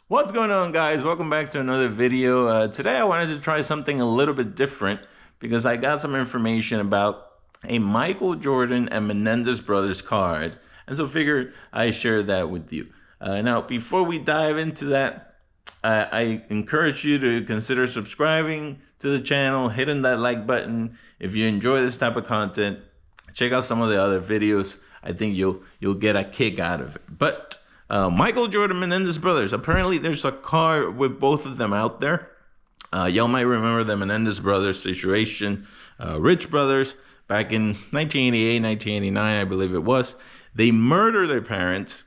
What's going on, guys? Welcome back to another video. Today I wanted to try something a little bit different because I got some information about a Michael Jordan and Menendez Brothers card, and so figured I share that with you. Now, before we dive into that, I encourage you to consider subscribing to the channel, hitting that like button. If you enjoy this type of content, check out some of the other videos. I think you'll get a kick out of it. But Michael Jordan, Menendez Brothers. Apparently, there's a card with both of them out there. Y'all might remember the Menendez Brothers situation. Rich brothers back in 1988, 1989, I believe it was. They murdered their parents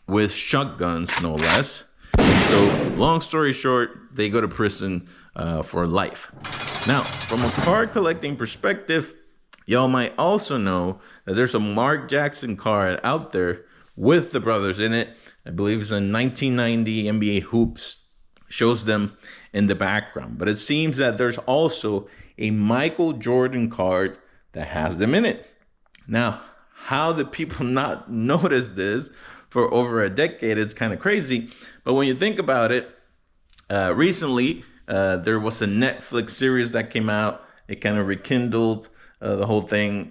with shotguns, no less. So, long story short, they go to prison for life. Now, from a card collecting perspective, y'all might also know that there's a Mark Jackson card out there with the brothers in it. I believe it's a 1990 NBA Hoops, shows them in the background. But it seems that there's also a Michael Jordan card that has them in it. Now, how did people not notice this for over a decade? It's kind of crazy. But when you think about it, recently there was a Netflix series that came out. It kind of rekindled the whole thing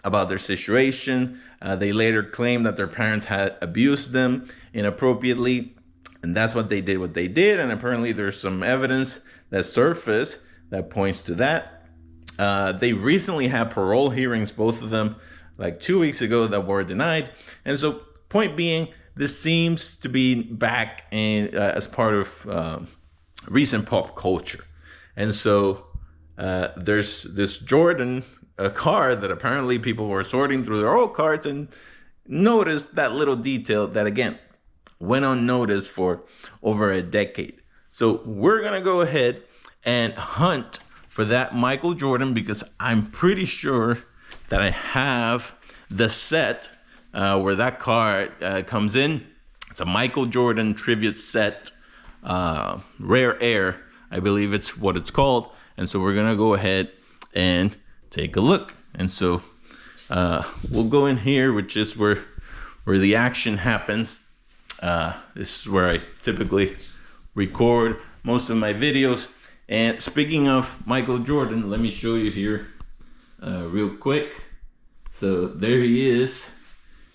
about their situation. They later claimed that their parents had abused them inappropriately, and that's what they did. And apparently there's some evidence that surfaced that points to that. They recently had parole hearings, both of them, like 2 weeks ago, that were denied. And so, point being, this seems to be back in as part of recent pop culture. And so there's this Jordan card that apparently people were sorting through their old cards and noticed that little detail that, again, went unnoticed for over a decade. So we're going to go ahead and hunt for that Michael Jordan, because I'm pretty sure that I have the set where that card comes in. It's a Michael Jordan tribute set, Rare Air, I believe it's what it's called. And so we're going to go ahead and take a look. And so we'll go in here, which is where the action happens. This is where I typically record most of my videos. And speaking of Michael Jordan, let me show you here real quick. So there he is.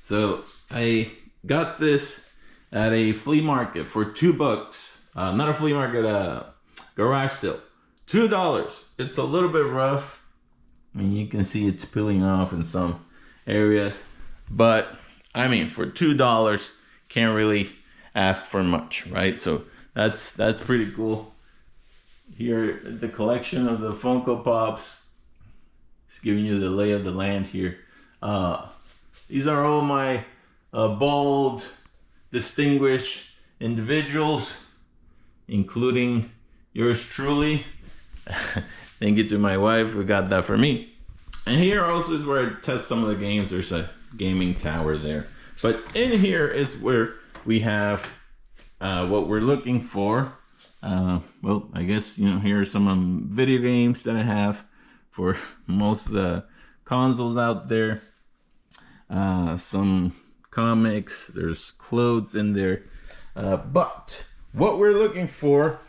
So I got this at a flea market for $2. Not a flea market, garage sale. $2. It's a little bit rough. I mean, you can see it's peeling off in some areas, but I mean, for $2, can't really ask for much, right? So that's pretty cool. Here, the collection of the Funko Pops. Just giving you the lay of the land here. These are all my bold, distinguished individuals, including yours truly. Thank you to my wife who got that for me. And here also is where I test some of the games. There's a gaming tower there. But in here is where we have what we're looking for. Well, I guess, here are some video games that I have for most of the consoles out there. Some comics. There's clothes in there. But what we're looking for,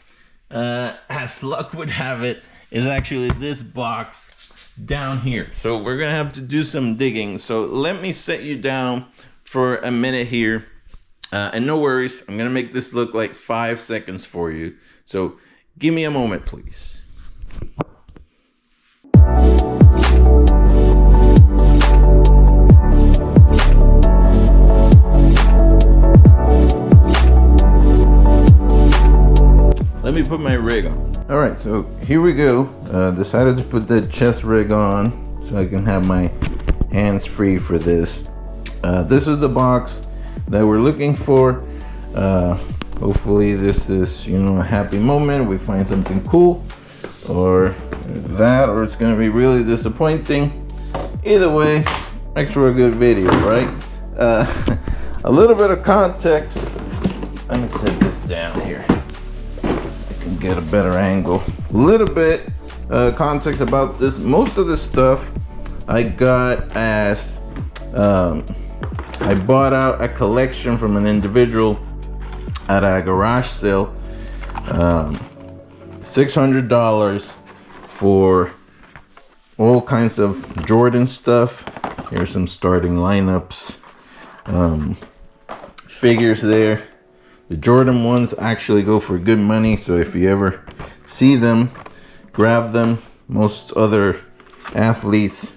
as luck would have it, is actually this box down here. So we're gonna have to do some digging. So let me set you down for a minute here. And no worries, I'm gonna make this look like 5 seconds for you. So give me a moment, please. Let me put my rig on. All right, so here we go. Decided to put the chest rig on so I can have my hands free for this. This is the box that we're looking for. Hopefully this is, a happy moment. We find something cool, or that, or it's gonna be really disappointing. Either way, makes for a good video, right? A little bit of context. Let me set this down here. Get a better angle. A little bit context about this. Most of this stuff I got as I bought out a collection from an individual at a garage sale. $600 for all kinds of Jordan stuff. Here's some starting lineups, figures there. The Jordan ones actually go for good money, so if you ever see them, grab them. Most other athletes,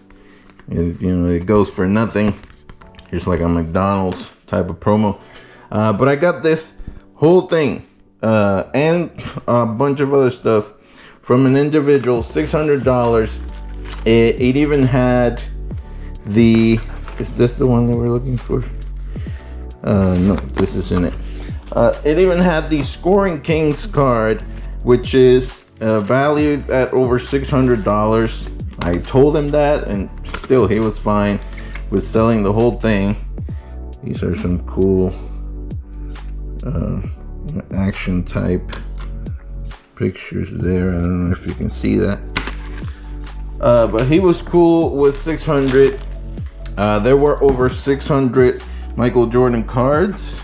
it goes for nothing. Here's like a McDonald's type of promo. But I got this whole thing and a bunch of other stuff from an individual, $600. It even had the, is this the one that we're looking for? No, this isn't it. It even had the Scoring Kings card, which is valued at over $600. I told him that, and still he was fine with selling the whole thing. These are some cool action type pictures there. I don't know if you can see that, but he was cool with 600. There were over 600 Michael Jordan cards,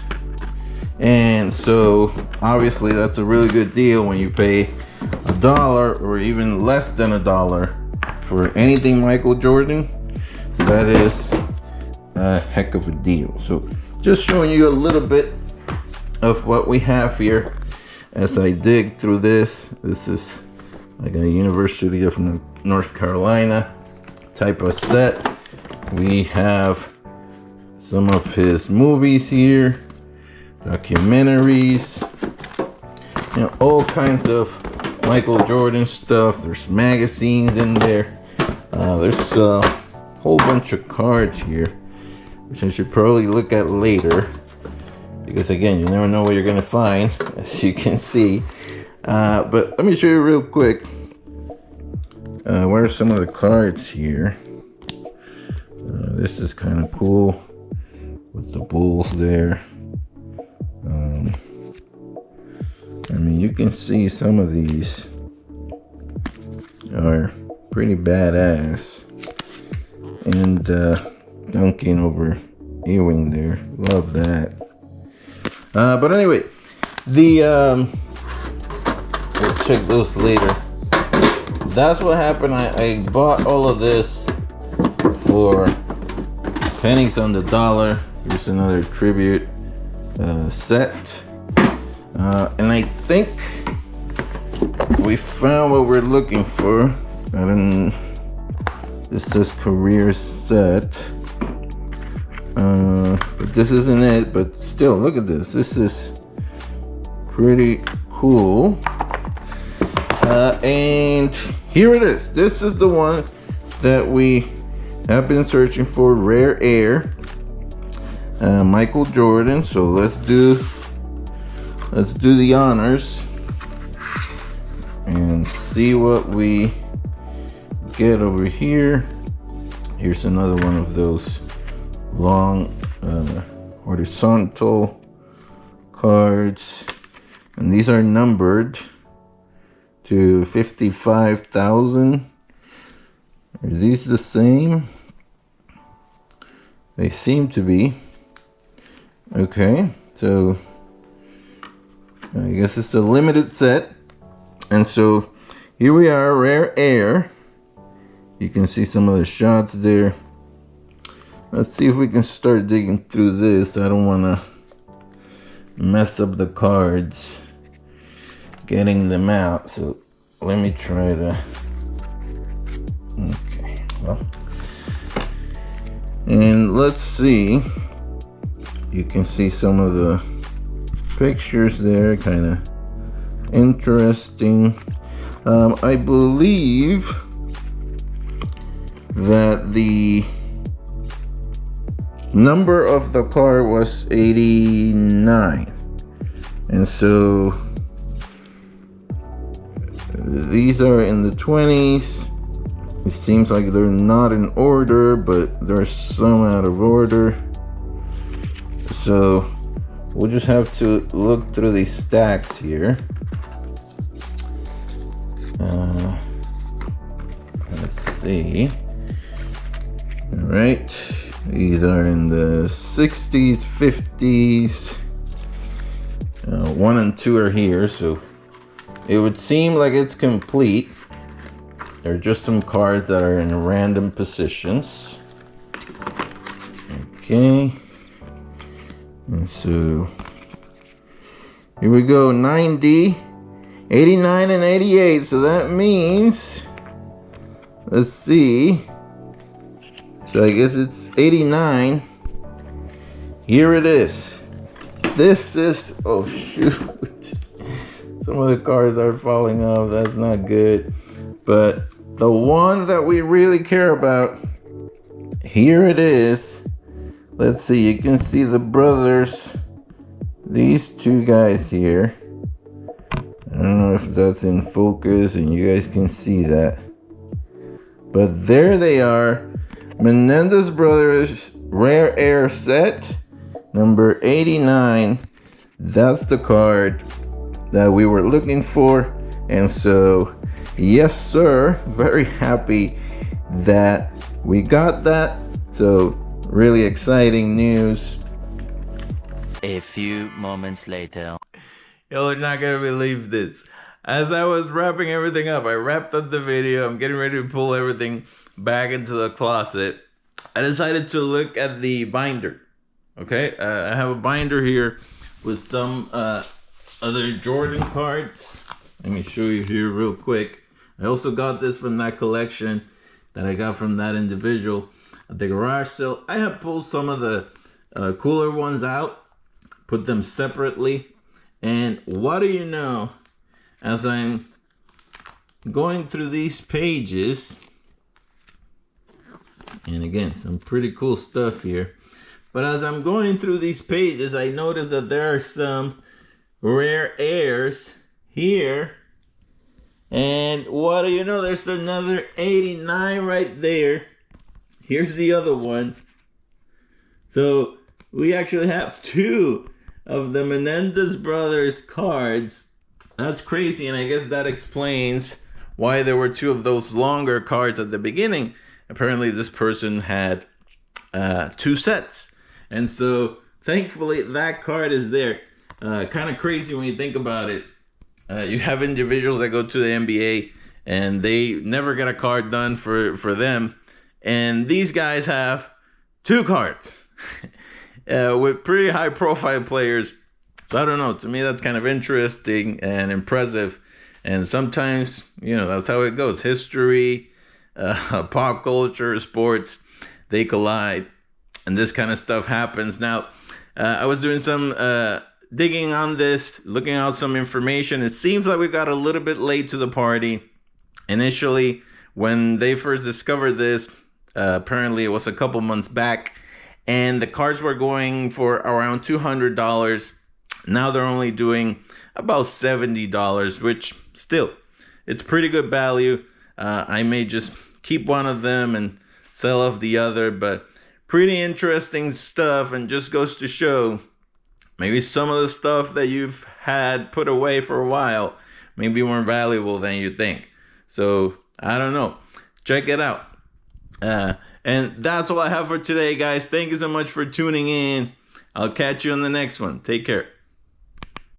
and so obviously that's a really good deal when you pay $1 or even less than $1 for anything Michael Jordan. That is a heck of a deal. So just showing you a little bit of what we have here as I dig through this. This is like a University of North Carolina type of set. We have some of his movies here, documentaries, all kinds of Michael Jordan stuff. There's magazines in there. There's a whole bunch of cards here, which I should probably look at later, because again, you never know what you're gonna find, as you can see. But let me show you real quick. What are some of the cards here? This is kind of cool with the Bulls there. I mean, you can see some of these are pretty badass. And dunking over Ewing there, love that. But anyway, we'll check those later. That's what happened. I bought all of this for pennies on the dollar. Here's another tribute set. And I think we found what we're looking for. This says career set. But this isn't it, but still, look at this. This is pretty cool. And here it is. This is the one that we have been searching for, Rare Air. Michael Jordan. So let's do the honors and see what we get over here. Here's another one of those long horizontal cards, and these are numbered to 55,000. Are these the same? They seem to be. Okay, so I guess it's a limited set. And so here we are, Rare Air. You can see some of the shots there. Let's see if we can start digging through this. I don't want to mess up the cards getting them out. So let me try to. Okay, well. And let's see. You can see some of the pictures there, kind of interesting. I believe that the number of the car was 89, and so these are in the 20s. It seems like they're not in order, but there's some out of order, so we'll just have to look through these stacks here. Let's see. All right, these are in the 60s, 50s, 1 and 2 are here, so it would seem like it's complete. There are just some cards that are in random positions. Okay. And so here we go, 90, 89, and 88. So that means, let's see. So I guess it's 89. Here it is. This is, oh shoot. Some of the cards are falling off. That's not good. But the one that we really care about, here it is. Let's see, you can see the brothers, these two guys here. I don't know if that's in focus and you guys can see that. But there they are. Menendez Brothers Rare Air Set, number 89. That's the card that we were looking for. And so, yes sir, very happy that we got that. So, really exciting news. A few moments later. Y'all are not gonna believe this. As I was wrapping everything up, I wrapped up the video. I'm getting ready to pull everything back into the closet. I decided to look at the binder. Okay, I have a binder here with some other Jordan cards. Let me show you here real quick. I also got this from that collection that I got from that individual at the garage sale. I have pulled some of the cooler ones out, put them separately, and what do you know, as I'm going through these pages, and again, some pretty cool stuff here, but as I'm going through these pages, I noticed that there are some rare airs here, and what do you know, there's another 89 right there. Here's the other one. So we actually have 2 of the Menendez Brothers cards. That's crazy, and I guess that explains why there were 2 of those longer cards at the beginning. Apparently this person had 2 sets. And so thankfully that card is there. Kind of crazy when you think about it. You have individuals that go to the NBA and they never get a card done for them. And these guys have 2 cards with pretty high profile players. So I don't know, to me that's kind of interesting and impressive. And sometimes, you know, that's how it goes. History, pop culture, sports, they collide. And this kind of stuff happens. Now, I was doing some digging on this, looking out some information. It seems like we got a little bit late to the party. Initially, when they first discovered this, apparently it was a couple months back, and the cards were going for around $200. Now they're only doing about $70, which still, it's pretty good value. I may just keep one of them and sell off the other, but pretty interesting stuff, and just goes to show maybe some of the stuff that you've had put away for a while may be more valuable than you think. So, I don't know. Check it out. And that's all I have for today, guys. Thank you so much for tuning in. I'll catch you on the next one. Take care.